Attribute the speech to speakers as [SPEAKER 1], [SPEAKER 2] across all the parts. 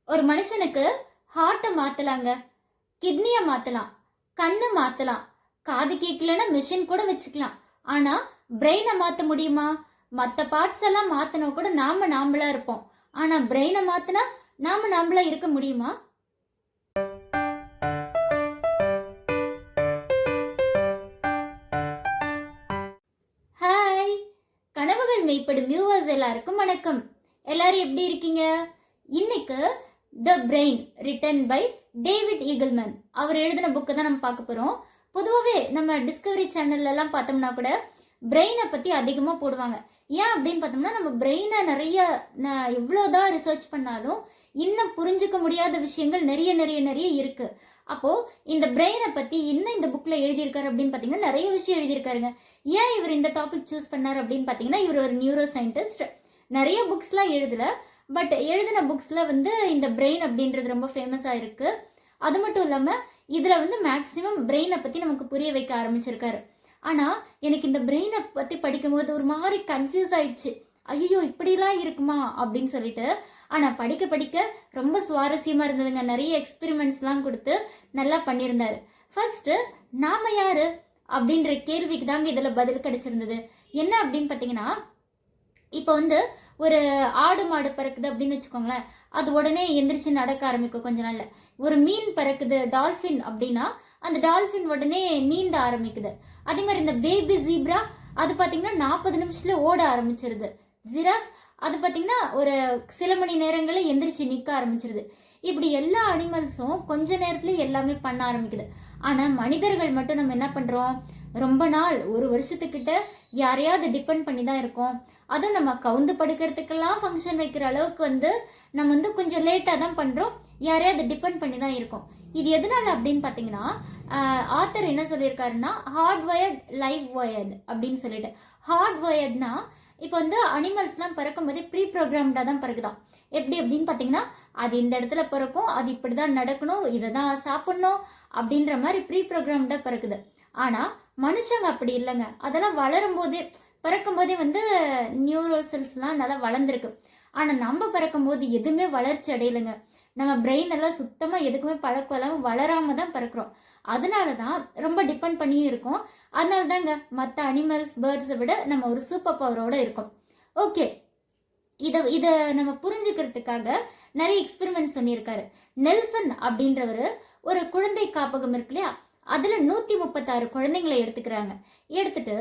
[SPEAKER 1] ஒரு மனுஷனுக்கு ஹார்ட்டை மாத்தலாங்க, கிட்னியை மாத்தலாம், கண்ணு மாத்தலாம், காது கேட்கலன்னா மிஷின் கூட வச்சுக்கலாம். ஆனா பிரெயினை மாத்த முடியுமா? மற்ற பார்ட்ஸ் எல்லாம் மாத்தினா கூட நாம நாமளா இருப்போம். ஆனா பிரெயினை மாத்தினா நாம நாமளா இருக்க முடியுமா? ஹாய், கனவுகள் மெய்ப்படும் வியூவர்ஸ் எல்லாருக்கும் வணக்கம். எல்லாரும் எப்படி இருக்கீங்க? இன்னைக்கு the brain written by David Eagleman அவர் எழுதின புக்கை தான் நம்ம பார்க்க போகிறோம். பொதுவாகவே நம்ம டிஸ்கவரி சேனல்லாம் பார்த்தோம்னா கூட பிரெயினை பற்றி அதிகமாக போடுவாங்க. ஏன் அப்படின்னு பார்த்தோம்னா நம்ம பிரெயினை நிறைய எவ்வளோதான் ரிசர்ச் பண்ணாலும் இன்னும் புரிஞ்சுக்க முடியாத விஷயங்கள் நிறைய நிறைய நிறைய இருக்குது. அப்போது இந்த பிரெயினை பற்றி இன்னும் இந்த புக்கில் எழுதியிருக்காரு அப்படின்னு பார்த்தீங்கன்னா நிறைய விஷயம் எழுதியிருக்காருங்க. ஏன் இவர் இந்த டாபிக் சூஸ் பண்ணார் அப்படின்னு பார்த்தீங்கன்னா இவர் ஒரு நியூரோ சயின்டிஸ்ட். நிறைய புக்ஸ்லாம் எழுதலை, பட் எழுதின புக்ஸில் வந்து இந்த பிரெயின் அப்படின்றது ரொம்ப ஃபேமஸாக இருக்குது. அது மட்டும் இல்லாமல் இதில் வந்து மேக்ஸிமம் பிரெயினை பற்றி நமக்கு புரிய வைக்க ஆரம்பிச்சிருக்காரு. ஆனால் எனக்கு இந்த பிரெயினை பற்றி படிக்கும்போது ஒரு மாதிரி கன்ஃபியூஸ் ஆயிடுச்சு. ஐயோ இப்படிலாம் இருக்குமா அப்படின்னு சொல்லிட்டு. ஆனால் படிக்க படிக்க ரொம்ப சுவாரஸ்யமாக இருந்ததுங்க. நிறைய எக்ஸ்பெரிமெண்ட்ஸ்லாம் கொடுத்து நல்லா பண்ணியிருந்தாரு. ஃபர்ஸ்ட்டு நாம யாரு அப்படின்ற கேள்விக்கு தாங்க இதில் பதில் கிடைச்சிருந்தது. என்ன அப்படின்னு பார்த்தீங்கன்னா, இப்போ வந்து ஒரு ஆடு மாடு பறக்குது அப்படின்னு வச்சுக்கோங்களேன், அது உடனே எந்திரிச்சு நடக்க ஆரம்பிக்கும் கொஞ்ச நாள்ல. ஒரு மீன் பறக்குது டால்ஃபின் அப்படின்னா அந்த டால்ஃபின் உடனே நீந்த ஆரம்பிக்குது. அதே மாதிரி இந்த பேபி ஜீப்ரா அது பார்த்தீங்கன்னா 40 நிமிஷத்துல ஓட ஆரம்பிச்சிருது. ஜிராஃப் அது பார்த்தீங்கன்னா ஒரு சில மணி நேரங்களில் எந்திரிச்சு நிற்க ஆரம்பிச்சிருது. இப்படி எல்லா அனிமல்ஸும் கொஞ்ச நேரத்துல எல்லாமே பண்ண ஆரம்பிக்குது. ஆனால் மனிதர்கள் மட்டும் நம்ம என்ன பண்ணுறோம், ரொம்ப நாள் ஒரு வருஷத்துக்கிட்ட யாரையாவது டிபெண்ட் பண்ணி தான் இருக்கோம். அதுவும் நம்ம கவுந்து படுக்கிறதுக்கெல்லாம் ஃபங்க்ஷன் வைக்கிற அளவுக்கு வந்து நம்ம வந்து கொஞ்சம் லேட்டாக தான் பண்ணுறோம். யாரையாவது டிபெண்ட் பண்ணி தான் இருக்கோம். இது எதனால அப்படின்னு பார்த்தீங்கன்னா, ஆத்தர் என்ன சொல்லியிருக்காருன்னா ஹார்ட்வயர்ட் லைவ் வயர்டு அப்படின்னு சொல்லிட்டு. ஹார்ட்வயர்ட்னா இப்போ வந்து அனிமல்ஸ்லாம் பிறக்கும் போதே ப்ரீ ப்ரோக்ராம்டாக தான் பிறகுதான். எப்படி அப்படின்னு பார்த்தீங்கன்னா, அது இந்த இடத்துல பிறக்கும், அது இப்படி தான் நடக்கணும், இதை தான் சாப்பிட்ணும் அப்படின்ற மாதிரி ப்ரீ ப்ரோக்ராம்டாக பிறக்குது. ஆனால் மனுஷங்க அப்படி இல்லைங்க. அதெல்லாம் வளரும் போதே பிறக்கும் போதே வந்து நியூரோ செல்ஸ்லாம் நல்லா வளர்ந்துருக்கு. ஆனால் நம்ம பிறக்கும் போது எதுவுமே வளர்ச்சி அடையலைங்க. நம்ம பிரெயின் எல்லாம் சுத்தமாக எதுக்குமே பழக்கம் இல்லாமல் வளராமல் தான் பிறக்கிறோம். அதனால தான் ரொம்ப டிபெண்ட் பண்ணியும் இருக்கோம். அதனால தாங்க மற்ற அனிமல்ஸ் பேர்ட்ஸை விட நம்ம ஒரு சூப்பர் பவரோடு இருக்கோம். ஓகே, இதை நம்ம புரிஞ்சுக்கிறதுக்காக நிறைய எக்ஸ்பெரிமெண்ட் சொல்லியிருக்காரு. நெல்சன் அப்படின்றவர் ஒரு குழந்தை காப்பகம் இருக்கு இல்லையா, அதில் 136 குழந்தைங்களை எடுத்துக்கிறாங்க. எடுத்துட்டு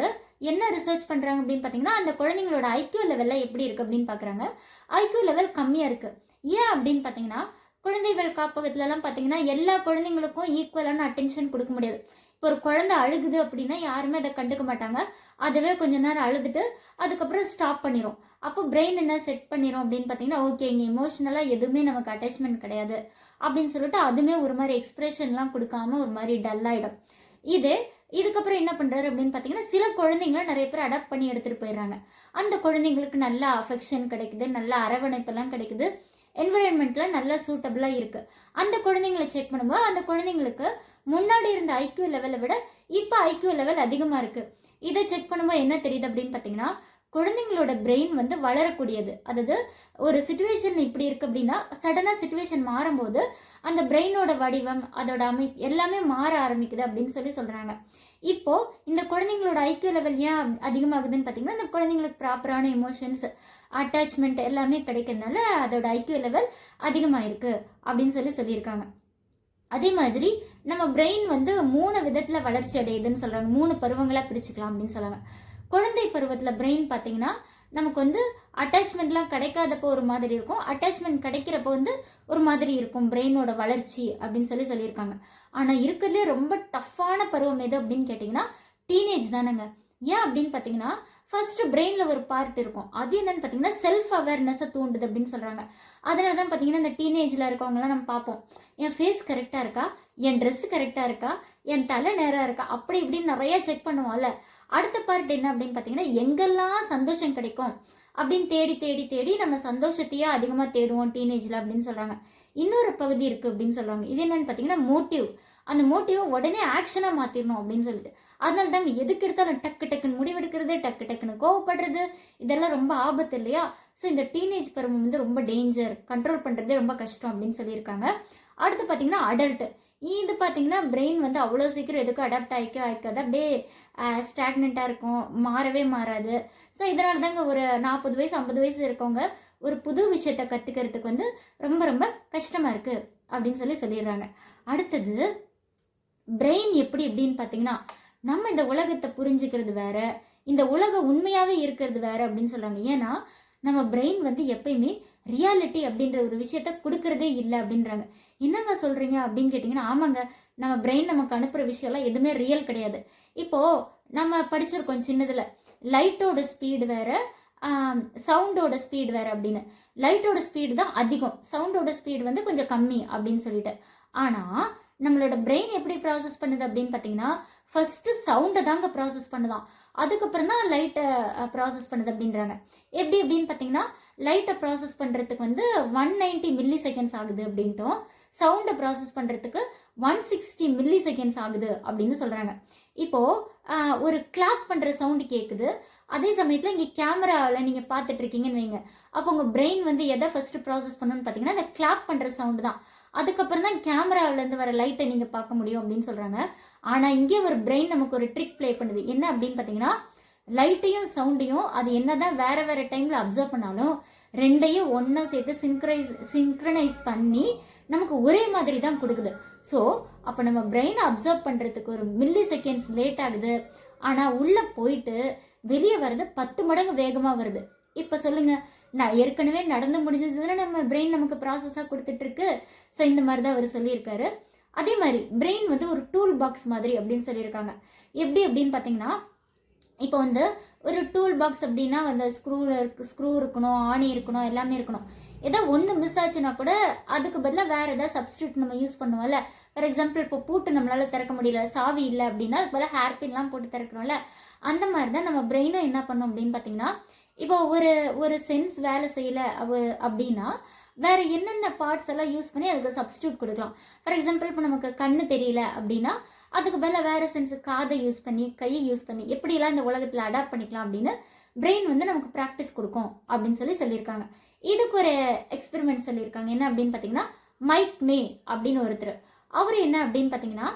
[SPEAKER 1] என்ன ரிசர்ச் பண்ணுறாங்க அப்படின்னு பார்த்தீங்கன்னா, அந்த குழந்தைங்களோட ஐக்யூ லெவலில் எப்படி இருக்குது அப்படின்னு பார்க்குறாங்க. ஐக்யூ லெவல் கம்மியாக இருக்குது. ஏன் அப்படின்னு பார்த்தீங்கன்னா, குழந்தைகள் காப்பகத்துலலாம் பார்த்தீங்கன்னா எல்லா குழந்தைங்களுக்கும் ஈக்குவலான அட்டென்ஷன் கொடுக்க முடியாது. இப்போ ஒரு குழந்தை அழுகுது அப்படின்னா யாருமே அதை கண்டுக்க மாட்டாங்க. அதுவே கொஞ்ச நேரம் அழுதுட்டு அதுக்கப்புறம் ஸ்டாப் பண்ணிடும். அப்போ பிரெயின் என்ன செட் பண்ணிடும் அப்படின்னு பார்த்தீங்கன்னா, ஓகே இங்கே எமோஷனலாக எதுவுமே நமக்கு அட்டாச்மெண்ட் கிடையாது அப்படின்னு சொல்லிட்டு அதுவுமே ஒரு மாதிரி எக்ஸ்பிரஷன்லாம் கொடுக்காம ஒரு மாதிரி டல்லாகிடும். இதுக்கப்புறம் என்ன பண்ணுறாரு அப்படின்னு பார்த்தீங்கன்னா, சில குழந்தைங்களை நிறைய பேர் அடாப்ட் பண்ணி எடுத்துகிட்டு போயிடுறாங்க. அந்த குழந்தைங்களுக்கு நல்ல அஃபெக்ஷன் கிடைக்குது, நல்ல அரவணைப்பெல்லாம் கிடைக்குது, என்விரான்மெண்ட்டில் நல்லா சூட்டபிளாக இருக்குது. அந்த குழந்தைங்களை செக் பண்ணும்போது அந்த குழந்தைங்களுக்கு முன்னாடி இருந்த ஐக்யூ லெவலை விட இப்போ ஐக்யூ லெவல் அதிகமாக இருக்குது. இதை செக் பண்ணும்போது என்ன தெரியுது அப்படின்னு பார்த்தீங்கன்னா, குழந்தைங்களோட பிரெயின் வந்து வளரக்கூடியது. அதாவது ஒரு சுச்சுவேஷன் இப்படி இருக்குது அப்படின்னா சடனாக சுச்சுவேஷன் மாறும்போது அந்த பிரெயினோட வடிவம் அதோட அமைப்பு எல்லாமே மாற ஆரம்பிக்குது அப்படின்னு சொல்கிறாங்க. இப்போது இந்த குழந்தைங்களோட ஐக்யூ லெவல் ஏன் அதிகமாகுதுன்னு பார்த்தீங்கன்னா, இந்த குழந்தைங்களுக்கு ப்ராப்பரான எமோஷன்ஸ் அட்டாச்மெண்ட் எல்லாமே கிடைக்கிறதுனால அதோட ஐக்யூ லெவல் அதிகமாக இருக்குது அப்படின்னு சொல்லியிருக்காங்க. அதே மாதிரி நம்ம பிரெயின் வந்து 3 விதத்தில் வளர்ச்சி அடையுதுன்னு சொல்கிறாங்க. 3 பருவங்களாக பிரிச்சுக்கலாம் அப்படின்னு சொல்கிறாங்க. குழந்தை பருவத்தில் பிரெயின் பார்த்தீங்கன்னா நமக்கு வந்து அட்டாச்மெண்ட்லாம் கிடைக்காதப்போ ஒரு மாதிரி இருக்கும், அட்டாச்மெண்ட் கிடைக்கிறப்போ வந்து ஒரு மாதிரி இருக்கும் பிரெயினோட வளர்ச்சி அப்படின்னு சொல்லியிருக்காங்க. ஆனால் இருக்கிறதுலே ரொம்ப டஃப்பான பருவம் எது அப்படின்னு கேட்டிங்கன்னா டீனேஜ் தானேங்க. ஏன் அப்படின்னு பார்த்தீங்கன்னா, ஃபர்ஸ்ட்டு பிரெயினில் ஒரு பார்ட் இருக்கும், அது என்னன்னு பார்த்தீங்கன்னா செல்ஃப் அவேர்னஸை தூண்டுது அப்படின்னு சொல்கிறாங்க. அதனால தான் பார்த்தீங்கன்னா இந்த டீனேஜில் இருக்கவங்களாம் நம்ம பார்ப்போம், என் ஃபேஸ் கரெக்டாக இருக்கா, என் ட்ரெஸ்ஸு கரெக்டாக இருக்கா, என் தலை நேராக இருக்கா, அப்படி இப்படின்னு நிறையா செக் பண்ணுவோம்ல. அடுத்த பார்ட் என்ன அப்படின்னு பார்த்தீங்கன்னா, எங்கெல்லாம் சந்தோஷம் கிடைக்கும் அப்படின்னு தேடி தேடி தேடி நம்ம சந்தோஷத்தையே அதிகமாக தேடுவோம் டீனேஜில் அப்படின்னு சொல்கிறாங்க. இன்னொரு பகுதி இருக்குது அப்படின்னு சொல்கிறாங்க. இது என்னென்னு பார்த்தீங்கன்னா மோட்டிவ். அந்த மோட்டிவை உடனே ஆக்ஷனாக மாற்றிடணும் அப்படின்னு சொல்லிட்டு. அதனால தாங்க எதுக்கு எடுத்தாலும் டக்கு டக்குன்னு முடிவெடுக்கிறது, டக்கு டக்குன்னு கோவப்படுறது, இதெல்லாம் ரொம்ப ஆபத்து இல்லையா? ஸோ இந்த டீனேஜ் பருவம் வந்து ரொம்ப டேஞ்சர், கண்ட்ரோல் பண்ணுறதே ரொம்ப கஷ்டம் அப்படின்னு சொல்லியிருக்காங்க. அடுத்து பார்த்தீங்கன்னா அடல்ட்டு. இது பார்த்தீங்கன்னா பிரெயின் வந்து அவ்வளோ சீக்கிரம் எதுக்கும் அடாப்ட் ஆகிக்காது, அப்படியே ஸ்டாக்னண்ட்டாக இருக்கும், மாறவே மாறாது. ஸோ இதனால தாங்க ஒரு 40 வயசு 50 வயசு இருக்கவங்க ஒரு புது விஷயத்தை கற்றுக்கிறதுக்கு வந்து ரொம்ப ரொம்ப கஷ்டமாக இருக்குது அப்படின்னு சொல்லிடுறாங்க. அடுத்தது பிரெயின் எப்படின்னு பார்த்தீங்கன்னா, நம்ம இந்த உலகத்தை புரிஞ்சுக்கிறது வேற, இந்த உலகம் உண்மையாகவே இருக்கிறது வேற அப்படின்னு சொல்கிறாங்க. ஏன்னா நம்ம பிரெயின் வந்து எப்பயுமே ரியாலிட்டி அப்படின்ற ஒரு விஷயத்த கொடுக்கறதே இல்லை அப்படின்றாங்க. என்னங்க சொல்கிறீங்க அப்படின்னு கேட்டிங்கன்னா, ஆமாங்க, நம்ம பிரெயின் நமக்கு அனுப்புகிற விஷயம்லாம் எதுவுமே ரியல் கிடையாது. இப்போது நம்ம படிச்சிருக்கோம் சின்னதில், லைட்டோட ஸ்பீடு வேறு, சவுண்டோட ஸ்பீடு வேறு அப்படின்னு. லைட்டோட ஸ்பீடு தான் அதிகம், சவுண்டோட ஸ்பீடு வந்து கொஞ்சம் கம்மி அப்படின்னு சொல்லிட்டு. ஆனால் நம்மளோட பிரெயின் எப்படி ப்ராசஸ் பண்ணுது அப்படின்னு பார்த்தீங்கன்னா, ஃபஸ்ட்டு சவுண்டை தாங்க ப்ராசஸ் பண்ணுதான், அதுக்கப்புறம் தான் லைட்டை ப்ராசஸ் பண்ணுது அப்படின்றாங்க. எப்படின்னு பார்த்தீங்கன்னா, லைட்டை ப்ராசஸ் பண்ணுறதுக்கு வந்து 190 மில்லி செகண்ட்ஸ் ஆகுது அப்படின்ட்டும், சவுண்டை ப்ராசஸ் பண்ணுறதுக்கு 160 மில்லி செகண்ட்ஸ் ஆகுது அப்படின்னு சொல்கிறாங்க. இப்போது ஒரு கிளாப் பண்ணுற சவுண்டு கேட்குது, அதே சமயத்தில் இங்கே கேமராவில் நீங்கள் பார்த்துட்ருக்கீங்கன்னு வைங்க. அப்போ உங்கள் பிரெயின் வந்து எதை ஃபஸ்ட்டு ப்ராசஸ் பண்ணணும்னு பார்த்தீங்கன்னா, அந்த கிளாப் பண்ணுற சவுண்டு தான். அதுக்கப்புறம் தான் கேமராவிலேருந்து வர லைட்டை நீங்கள் பார்க்க முடியும் அப்படின்னு சொல்கிறாங்க. ஆனால் இங்கே ஒரு பிரெயின் நமக்கு ஒரு ட்ரிக் ப்ளே பண்ணுது. என்ன அப்படின்னு பார்த்தீங்கன்னா, லைட்டையும் சவுண்டையும் அது என்ன தான் வேறு டைமில் அப்சர்வ் பண்ணாலும் ரெண்டையும் ஒன்றா சேர்த்து சிங்க்ரனைஸ் பண்ணி நமக்கு ஒரே மாதிரி தான் கொடுக்குது. ஸோ அப்போ நம்ம பிரெயினை அப்சர்வ் பண்ணுறதுக்கு ஒரு மில்லி செகண்ட்ஸ் லேட் ஆகுது, ஆனால் உள்ளே போயிட்டு வெளியே வர்றது 10 மடங்கு வேகமாக வருது. இப்போ சொல்லுங்கள், நான் ஏற்கனவே நடந்து முடிஞ்சதுன்னா நம்ம பிரெயின் நமக்கு ப்ராசஸாக கொடுத்துட்ருக்கு. ஸோ இந்த மாதிரி தான் அவர் சொல்லியிருக்காரு. அதே மாதிரி பிரெயின் வந்து ஒரு டூல் பாக்ஸ் மாதிரி அப்படின்னு சொல்லியிருக்காங்க. அப்படின்னு பார்த்தீங்கன்னா, இப்போ வந்து ஒரு டூல் பாக்ஸ் அப்படின்னா வந்து ஸ்க்ரூ இருக்கணும், ஆணி இருக்கணும், எல்லாமே இருக்கணும். ஏதோ ஒன்று மிஸ் ஆச்சுன்னா கூட அதுக்கு பதிலாக வேறு ஏதாவது சப்ஸ்டியூட் நம்ம யூஸ் பண்ணுவோம்ல. ஃபார் எக்ஸாம்பிள், இப்போ பூட்டு நம்மளால் திறக்க முடியல, சாவி இல்லை அப்படின்னா அதுக்கு பதிலாக ஹேர்பின்லாம் போட்டு திறக்கிறோம்ல. அந்த மாதிரி தான் நம்ம பிரெயினும் என்ன பண்ணும் அப்படின்னு பார்த்தீங்கன்னா, இப்போ ஒரு சென்ஸ் வேலை செய்யலை அப்படின்னா வேறு என்னென்ன பார்ட்ஸ் எல்லாம் யூஸ் பண்ணி அதுக்கு சப்ஸ்டியூட் கொடுக்கலாம். ஃபார் எக்ஸாம்பிள், இப்போ நமக்கு கண்ணு தெரியல அப்படின்னா அதுக்கு பதிலாக வேறு சென்ஸ், காதை யூஸ் பண்ணி, கையை யூஸ் பண்ணி எப்படிலாம் இந்த உலகத்தில் அடாப்ட் பண்ணிக்கலாம் அப்படின்னு பிரெயின் வந்து நமக்கு ப்ராக்டிஸ் கொடுக்கும் அப்படின்னு சொல்லியிருக்காங்க. இதுக்கு ஒரு எக்ஸ்பெரிமெண்ட் சொல்லியிருக்காங்க. என்ன அப்படின்னு பார்த்தீங்கன்னா, மைக் மே அப்படின்னு ஒருத்தர், அவர் என்ன அப்படின்னு பார்த்தீங்கன்னா,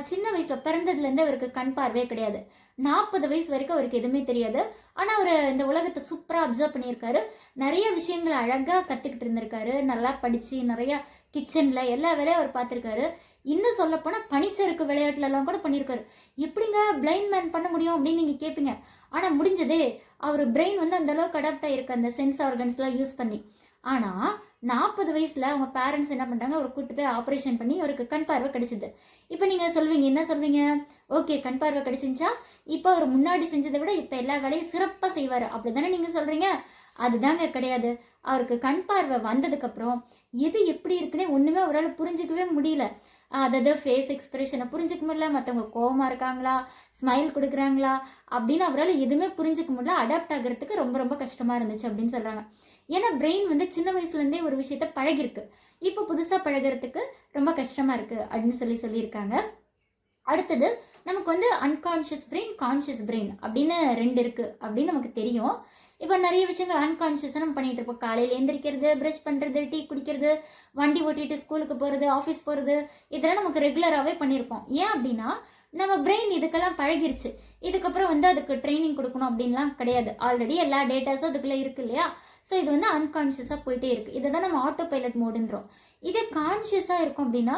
[SPEAKER 1] சின்ன வயசில் பிறந்ததுலேருந்து அவருக்கு கண் பார்வையே கிடையாது. 40 வயசு வரைக்கும் அவருக்கு எதுவுமே தெரியாது. ஆனால் அவர் இந்த உலகத்தை சூப்பராக அப்சர்வ் பண்ணியிருக்காரு, நிறைய விஷயங்களை அழகாக கற்றுக்கிட்டு இருந்திருக்காரு, நல்லா படித்து நிறையா கிச்சனில் எல்லா வேலையும் அவர் பார்த்துருக்காரு. இன்னும் சொல்லப்போனால் பனிச்சறுக்கு விளையாட்டுலலாம் கூட பண்ணியிருக்காரு. எப்படிங்க பிளைண்ட் மேன் பண்ண முடியும் அப்படின்னு நீங்கள் கேட்பீங்க. ஆனால் முடிஞ்சதே, அவர் பிரெயின் வந்து அந்தளவுக்கு அடாப்ட் ஆகிருக்கு அந்த சென்ஸ் ஆர்கன்ஸ்லாம் யூஸ் பண்ணி. ஆனால் 40 வயசில் அவங்க பேரண்ட்ஸ் என்ன பண்ணுறாங்க, அவர் கூட்டு போய் ஆப்ரேஷன் பண்ணி அவருக்கு கண் பார்வை கிடைச்சிது. இப்போ நீங்கள் சொல்வீங்க, என்ன சொல்வீங்க, ஓகே கண் பார்வை கிடைச்சிருந்துச்சா, இப்போ அவர் முன்னாடி செஞ்சதை விட இப்போ எல்லா வேலையும் சிறப்பாக செய்வார் அப்படி தானே நீங்கள் சொல்கிறீங்க? அதுதாங்க கிடையாது. அவருக்கு கண் பார்வை வந்ததுக்கப்புறம் எது எப்படி இருக்குன்னே ஒன்றுமே அவரால் புரிஞ்சிக்கவே முடியல. அதாவது ஃபேஸ் எக்ஸ்பிரஷனை புரிஞ்சிக்க முடியல, மற்றவங்க கோவமாக இருக்காங்களா, ஸ்மைல் கொடுக்குறாங்களா அப்படின்னு அவரால் எதுவுமே புரிஞ்சிக்க முடியல. அடாப்ட் ஆகிறதுக்கு ரொம்ப ரொம்ப கஷ்டமாக இருந்துச்சு அப்படின்னு சொல்கிறாங்க. ஏன்னா பிரெயின் வந்து சின்ன வயசுலேருந்தே ஒரு விஷயத்த பழகிருக்கு, இப்போ புதுசாக பழகிறதுக்கு ரொம்ப கஷ்டமாக இருக்குது அப்படின்னு சொல்லியிருக்காங்க. அடுத்தது நமக்கு வந்து அன்கான்ஷியஸ் பிரெயின், கான்ஷியஸ் பிரெயின் அப்படின்னு 2 இருக்குது அப்படின்னு நமக்கு தெரியும். இப்போ நிறைய விஷயங்கள் அன்கான்ஷியஸாக நம்ம பண்ணிகிட்டு இருப்போம். காலையில் எழுந்திரிக்கிறது, ப்ரஷ் பண்ணுறது, டீ குடிக்கிறது, வண்டி ஓட்டிட்டு ஸ்கூலுக்கு போகிறது, ஆஃபீஸ் போகிறது, இதெல்லாம் நமக்கு ரெகுலராகவே பண்ணியிருப்போம். ஏன் அப்படின்னா நம்ம பிரெயின் இதுக்கெல்லாம் பழகிருச்சு. இதுக்கப்புறம் வந்து அதுக்கு ட்ரைனிங் கொடுக்கணும் அப்படின்லாம் கிடையாது, ஆல்ரெடி எல்லா டேட்டாஸும் அதுக்குள்ளே இருக்குது இல்லையா. ஸோ இது வந்து அன்கான்ஷியஸாக போயிட்டே இருக்குது. இதை தான் நம்ம ஆட்டோ பைலட் மோடுன்றோம். இதே கான்ஷியஸாக இருக்கும் அப்படின்னா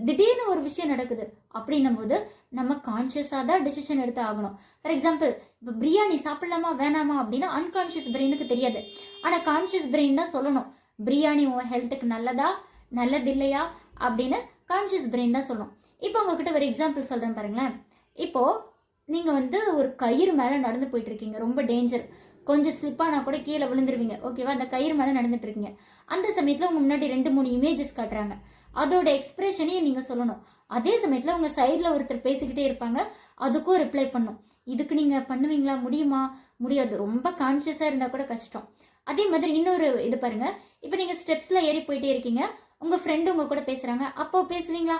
[SPEAKER 1] திடீர்னு ஒரு விஷயம் நடக்குது அப்படின்னும் போது நம்ம கான்ஷியஸாக தான் டெசிஷன் எடுத்து ஆகணும். ஃபார் எக்ஸாம்பிள், இப்போ பிரியாணி சாப்பிடலாமா வேணாமா அப்படின்னா அன்கான்ஷியஸ் பிரெயினுக்கு தெரியாது, ஆனால் கான்ஷியஸ் பிரெயின் தான் சொல்லணும், பிரியாணி உன் ஹெல்த்துக்கு நல்லதா நல்லது இல்லையா அப்படின்னு கான்ஷியஸ் பிரெயின் தான் சொல்லணும். இப்போ உங்ககிட்ட ஒரு எக்ஸாம்பிள் சொல்கிறேன் பாருங்களேன். இப்போது நீங்கள் வந்து ஒரு கயிறு மேலே நடந்து போயிட்டுருக்கீங்க, ரொம்ப டேஞ்சர், கொஞ்சம் ஸ்லிப்பானா கூட கீழே விழுந்துருவீங்க, ஓகேவா. அந்த கயிறு மேலே நடந்துட்டு இருக்கீங்க. அந்த சமயத்தில் உங்கள் முன்னாடி 2-3 இமேஜஸ் காட்டுறாங்க, அதோட எக்ஸ்பிரஷனையும் நீங்கள் சொல்லணும். அதே சமயத்தில் உங்கள் சைடில் ஒருத்தர் பேசிக்கிட்டே இருப்பாங்க, அதுக்கும் ரிப்ளை பண்ணும். இதுக்கு நீங்கள் பண்ணுவீங்களா? முடியுமா? முடியாது, ரொம்ப கான்ஷியஸாக இருந்தால் கூட கஷ்டம். அதே மாதிரி இன்னொரு இது பாருங்கள், இப்போ நீங்கள் ஸ்டெப்ஸில் ஏறி போயிட்டே இருக்கீங்க, உங்கள் ஃப்ரெண்டு உங்கள் கூட பேசுகிறாங்க, அப்போ பேசுவீங்களா?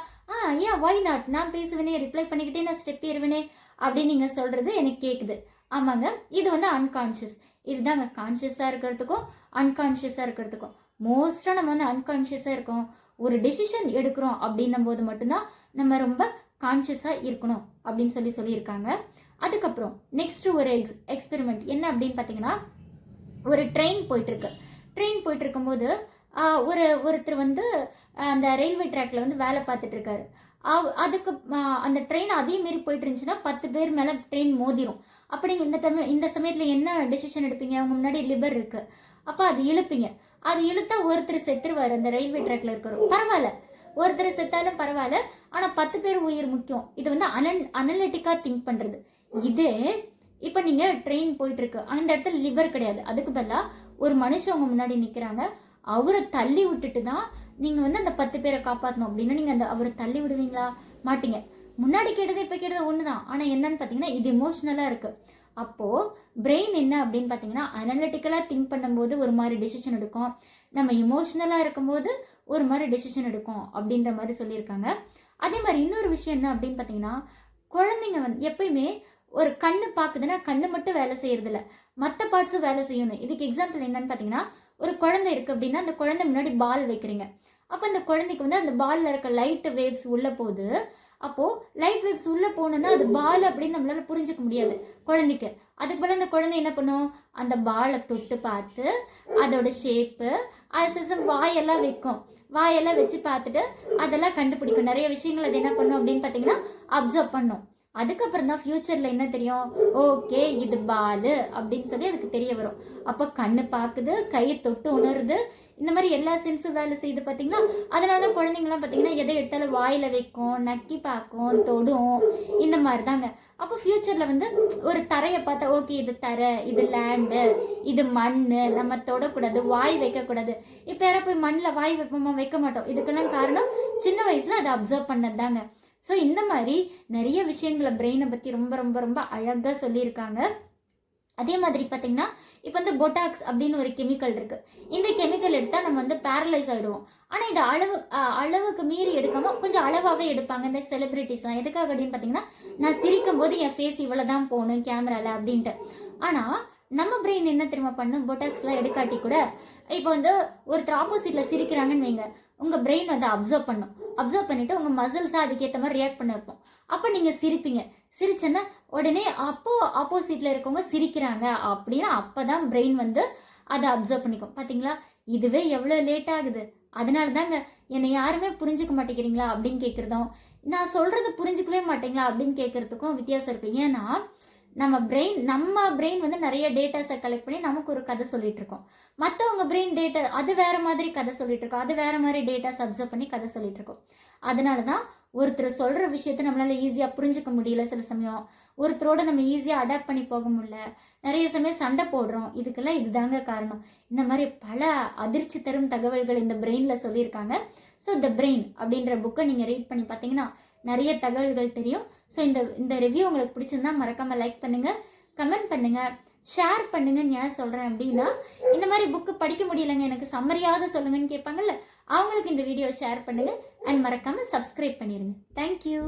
[SPEAKER 1] ஏன் ஒய் நாட், நான் பேசுவேனே, ரிப்ளை பண்ணிக்கிட்டே நான் ஸ்டெப் ஏறுவேனே அப்படின்னு நீங்கள் சொல்கிறது எனக்கு கேட்குது. ஆமாங்க, இது வந்து அன்கான்ஷியஸ். இதுதாங்க கான்ஷியஸாக இருக்கிறதுக்கும் அன்கான்ஷியஸாக இருக்கிறதுக்கும். மோஸ்ட்டாக நம்ம வந்து அன்கான்ஷியஸாக இருக்கோம். ஒரு டெசிஷன் எடுக்கிறோம் அப்படின்னும் போது மட்டும்தான் நம்ம ரொம்ப கான்ஷியஸாக இருக்கணும் அப்படின்னு சொல்லியிருக்காங்க. அதுக்கப்புறம் நெக்ஸ்ட் ஒரு எக்ஸ்பெரிமெண்ட் என்ன அப்படின்னு பார்த்தீங்கன்னா, ஒரு ட்ரெயின் போயிட்டு இருக்கும்போது ஒருத்தர் வந்து அந்த ரயில்வே ட்ராக்ல வந்து வேலை பார்த்துட்டு இருக்காரு. அதுக்கு அந்த ட்ரெயின் அதே மாரி போயிட்டு இருந்துச்சுன்னா 10 பேர் மேலே ட்ரெயின் மோதிரும். அப்படி இந்த சமயத்தில் என்ன டெசிஷன் எடுப்பீங்க? அவங்க முன்னாடி லிவர் இருக்கு, அப்போ அது இழுப்பீங்க. அது இழுத்தா ஒருத்தர் செத்துருவார் அந்த ரயில்வே ட்ராக்ல இருக்கிறோம். பரவாயில்ல, ஒருத்தர் செத்தாலும் பரவாயில்ல, ஆனால் 10 பேர் உயிர் முக்கியம். இது வந்து அனலிட்டிக்காக திங்க் பண்ணுறது. இதே இப்போ நீங்கள் ட்ரெயின் போயிட்டு இருக்கு, அந்த இடத்துல லிவர் கிடையாது, அதுக்கு பதிலாக ஒரு மனுஷன் அவங்க முன்னாடி நிற்கிறாங்க. அவரை தள்ளி விட்டுட்டு தான் நீங்கள் வந்து அந்த 10 பேரை காப்பாற்றணும் அப்படின்னா நீங்கள் அவரை தள்ளி விடுவீங்களா? மாட்டீங்க. முன்னாடி கேட்டது இப்போ கேட்டது ஒன்று தான், ஆனால் என்னன்னு பார்த்தீங்கன்னா இது இமோஷ்னலாக இருக்குது. அப்போது பிரெயின் என்ன அப்படின்னு பார்த்தீங்கன்னா, அனலிட்டிக்கலாக திங்க் பண்ணும்போது ஒரு மாதிரி டெசிஷன் எடுக்கும், நம்ம இமோஷ்னலாக இருக்கும்போது ஒரு மாதிரி டெசிஷன் எடுக்கும் அப்படின்ற மாதிரி சொல்லியிருக்காங்க. அதே மாதிரி இன்னொரு விஷயம் என்ன அப்படின்னு பார்த்தீங்கன்னா, குழந்தைங்க வந்து எப்பயுமே ஒரு கண்ணு பார்க்குதுன்னா கண்ணு மட்டும் வேலை செய்யறதில்ல, மற்ற பார்ட்ஸும் வேலை செய்யணும். இதுக்கு எக்ஸாம்பிள் என்னன்னு பார்த்தீங்கன்னா, ஒரு குழந்தை இருக்குது அப்படின்னா அந்த குழந்தை முன்னாடி பால் வைக்கிறீங்க. அப்போ அந்த குழந்தைக்கு வந்து அந்த பாலில் இருக்க லைட் வேவ்ஸ் உள்ளே போகுது. அப்போது லைட் வேவ்ஸ் உள்ளே போகணுன்னா அது பால் அப்படின்னு நம்மளால் புரிஞ்சிக்க முடியாது குழந்தைக்கு. அதுக்கு பதில் அந்த குழந்தை என்ன பண்ணும்? அந்த பாலை தொட்டு பார்த்து அதோட ஷேப்பு, அது சிசம் வாயெல்லாம் வைக்கும். வாயெல்லாம் வச்சு பார்த்துட்டு அதெல்லாம் கண்டுபிடிக்கும். நிறைய விஷயங்கள் அது என்ன பண்ணும் அப்படின்னு பார்த்தீங்கன்னா அப்சர்வ் பண்ணும். அதுக்கப்புறம் தான் ஃப்யூச்சரில் என்ன தெரியும், ஓகே இது பால் அப்படின்னு சொல்லி அதுக்கு தெரிய வரும். அப்போ கண்ணு பார்க்குது, கையை தொட்டு உணருது, இந்த மாதிரி எல்லா சென்ஸும் வேலை செய்யுது பார்த்தீங்களா. அதனால குழந்தைங்களாம் பார்த்தீங்கன்னா எதை எடுத்தாலும் வாயில் வைக்கும், நக்கி பார்க்கும், தொடும், இந்த மாதிரி தாங்க. அப்போ ஃப்யூச்சரில் வந்து ஒரு தரையை பார்த்தா ஓகே இது தரை, இது லேண்டு, இது மண், நம்ம தொடக்கூடாது, வாய் வைக்கக்கூடாது. இப்போ யாரும் போய் மண்ணில் வாய் வைப்போமா? வைக்க மாட்டோம். இதுக்கெல்லாம் காரணம் சின்ன வயசில் அதை அப்சர்வ் பண்ணது தாங்க. ஸோ இந்த மாதிரி நிறைய விஷயங்களை பிரெயினை பற்றி ரொம்ப ரொம்ப ரொம்ப அழகாக சொல்லியிருக்காங்க. அதே மாதிரி பார்த்தீங்கன்னா இப்போ வந்து பொட்டாக்ஸ் அப்படின்னு ஒரு கெமிக்கல் இருக்குது. இந்த கெமிக்கல் எடுத்தால் நம்ம வந்து பேரலைஸ் ஆகிடுவோம். ஆனால் இது அளவுக்கு மீறி எடுக்காமல் கொஞ்சம் அளவாகவே எடுப்பாங்க இந்த செலிப்ரிட்டிஸ்லாம். எதுக்காக அப்படின்னு பார்த்தீங்கன்னா, நான் சிரிக்கும் போது என் ஃபேஸ் இவ்வளோ தான் போகணும் கேமராவில் அப்படின்ட்டு. ஆனால் நம்ம பிரெயின் என்ன தெரியுமா பண்ணும்? பொட்டாக்ஸ்லாம் எடுக்காட்டி கூட இப்போ வந்து ஒருத்தர் ஆப்போசிட்டில் சிரிக்கிறாங்கன்னு வைங்க, உங்கள் பிரெயின் வந்து அப்சர்வ் பண்ணிவிட்டு உங்கள் மசில்ஸாக அதுக்கேற்ற மாதிரி ரியாக்ட் பண்ண வைப்போம். அப்போ நீங்கள் சிரிப்பீங்க. சிரிச்சேன்னா உடனே ஆப்போசிட்டில் இருக்கவங்க சிரிக்கிறாங்க அப்படின்னா அப்போ தான் பிரெயின் வந்து அதை அப்சர்வ் பண்ணிக்கும். பார்த்தீங்களா, இதுவே எவ்வளோ லேட் ஆகுது. அதனால தாங்க என்னை யாருமே புரிஞ்சுக்க மாட்டேங்கிறீங்களா அப்படின்னு கேட்குறதும், நான் சொல்கிறது புரிஞ்சுக்கவே மாட்டேங்களா அப்படின்னு கேட்குறதுக்கும் வித்தியாசம் இருக்குது. ஏன்னா நம்ம பிரெயின் வந்து நிறைய டேட்டாஸை கலெக்ட் பண்ணி நமக்கு ஒரு கதை சொல்லிட்டு இருக்கோம். மற்றவங்க பிரெயின் டேட்டா அது வேற மாதிரி கதை சொல்லிட்டு இருக்கோம், அது வேற மாதிரி டேட்டாஸ் அப்சர்வ் பண்ணி கதை சொல்லிட்டு இருக்கோம். அதனால தான் ஒருத்தர் சொல்கிற விஷயத்த நம்மளால ஈஸியாக புரிஞ்சுக்க முடியல. சில சமயம் ஒருத்தரோட நம்ம ஈஸியாக அடாப்ட் பண்ணி போக முடியல. நிறைய சமயம் சண்டை போடுறோம். இதுக்கெல்லாம் இதுதாங்க காரணம். இந்த மாதிரி பல அதிர்ச்சி தரும் தகவல்கள் இந்த பிரெயினில் சொல்லியிருக்காங்க. ஸோ த பிரெயின் அப்படின்ற புக்கை நீங்கள் ரீட் பண்ணி பார்த்தீங்கன்னா நிறைய தகவல்கள் தெரியும். ஸோ இந்த ரிவ்யூ உங்களுக்கு பிடிச்சிருந்தா மறக்காமல் லைக் பண்ணுங்கள், கமெண்ட் பண்ணுங்கள், ஷேர் பண்ணுங்கன்னு ஏன் சொல்கிறேன் அப்படின்னா, இந்த மாதிரி புக்கு படிக்க முடியலைங்க எனக்கு சம்மரியாவது சொல்லுங்கன்னு கேட்பாங்கல்ல, அவங்களுக்கு இந்த வீடியோ ஷேர் பண்ணுங்கள் அண்ட் மறக்காமல் சப்ஸ்கிரைப் பண்ணிடுங்க. தேங்க்யூ.